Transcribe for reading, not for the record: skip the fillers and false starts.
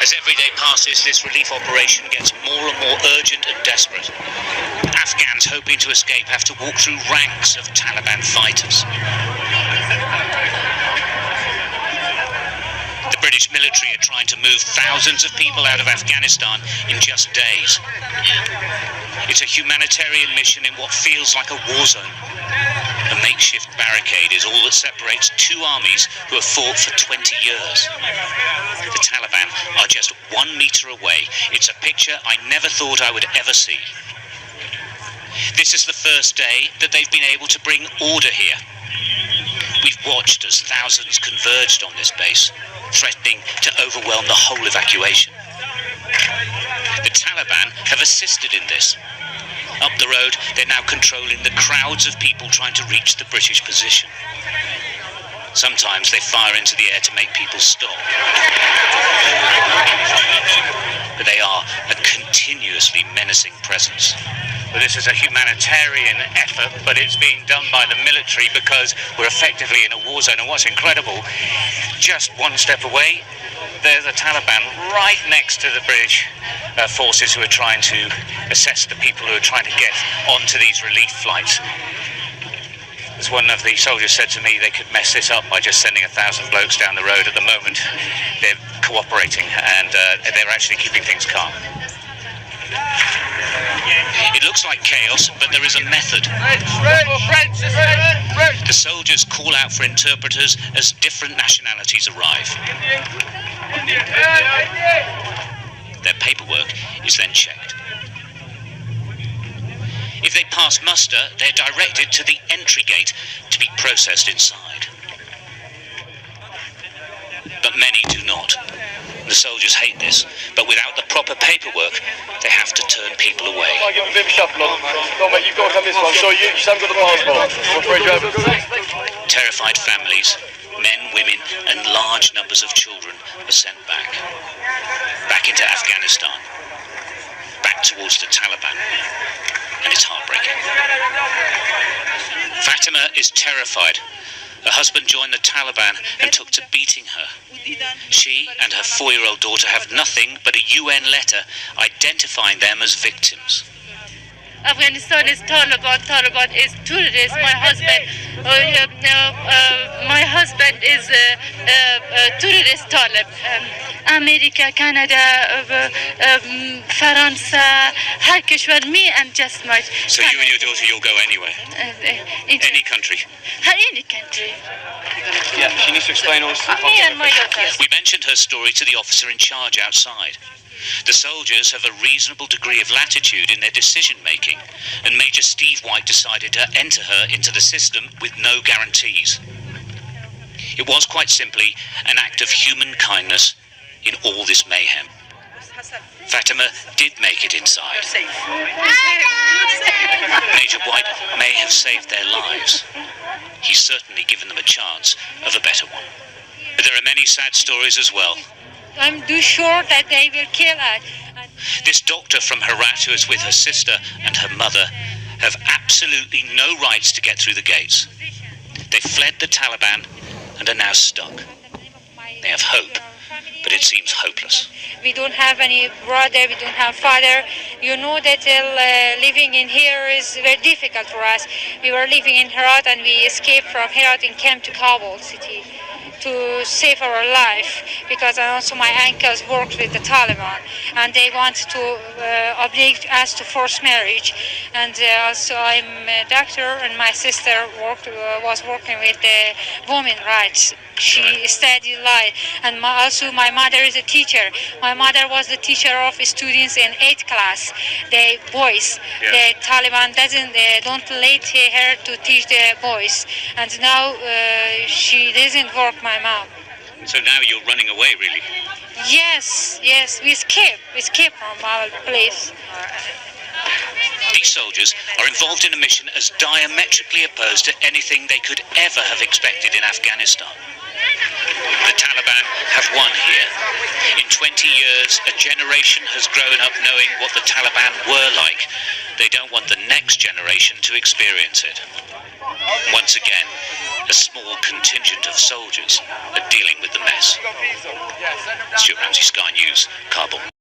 As every day passes, this relief operation gets more and more urgent and desperate. Afghans hoping to escape have to walk through ranks of Taliban fighters. The British military are trying to move thousands of people out of Afghanistan in just days. It's a humanitarian mission in what feels like a war zone. A makeshift barricade is all that separates two armies who have fought for 20 years. The Taliban are just 1 meter away. It's a picture I never thought I would ever see. This is the first day that they've been able to bring order here. We've watched as thousands converged on this base, threatening to overwhelm the whole evacuation. The Taliban have assisted in this. Up the road, they're now controlling the crowds of people trying to reach the British position. Sometimes they fire into the air to make people stop. But they are a continuously menacing presence. Well, this is a humanitarian effort, but it's being done by the military because we're effectively in a war zone. And what's incredible, just one step away, there's the Taliban right next to the British forces who are trying to assess the people who are trying to get onto these relief flights. As one of the soldiers said to me, they could mess this up by just sending 1,000 blokes down the road. At the moment, they're cooperating and they're actually keeping things calm. It looks like chaos, but there is a method. The soldiers call out for interpreters as different nationalities arrive. Their paperwork is then checked. If they pass muster, they're directed to the entry gate to be processed inside. But many do not. The soldiers hate this, but without the proper paperwork, they have to turn people away. Terrified families, men, women, and large numbers of children are sent back. Back into Afghanistan. Back towards the Taliban. And it's heartbreaking. Fatima is terrified. Her husband joined the Taliban and took to beating her. She and her 4-year-old daughter have nothing but a UN letter identifying them as victims. Afghanistan is Taliban, Taliban is terrorists. My husband is terrorist Talib. America, Canada, France, her kishwar, me and just my... So you and your daughter, you'll go anywhere? Any country? Any country. Yeah, she needs to explain all this. Me and my daughter. We mentioned her story to the officer in charge outside. The soldiers have a reasonable degree of latitude in their decision-making, and Major Steve White decided to enter her into the system with no guarantees. It was quite simply an act of human kindness in all this mayhem. Fatima did make it inside. Major White may have saved their lives. He's certainly given them a chance of a better one. But there are many sad stories as well. I'm too sure that they will kill us. This doctor from Herat, who is with her sister and her mother, have absolutely no rights to get through the gates. They've fled the Taliban and are now stuck. They have hope, but it seems hopeless. We don't have any brother, we don't have father. You know that living in here is very difficult for us. We were living in Herat and we escaped from Herat and came to Kabul city to save our life, because also my uncles worked with the Taliban and they wanted to oblige us to forced marriage. And also I'm a doctor and my sister was working with the women's rights. She studied law, and also my mother is a teacher. My mother was the teacher of students in 8th class, the boys. Yeah. The Taliban don't let her to teach the boys, and now she doesn't work, my mom. So now you're running away, really? Yes, we escape from our place. These soldiers are involved in a mission as diametrically opposed to anything they could ever have expected in Afghanistan. The Taliban have won here. In 20 years, a generation has grown up knowing what the Taliban were like. They don't want the next generation to experience it. Once again, a small contingent of soldiers are dealing with the mess. Stuart Ramsey, Sky News, Kabul.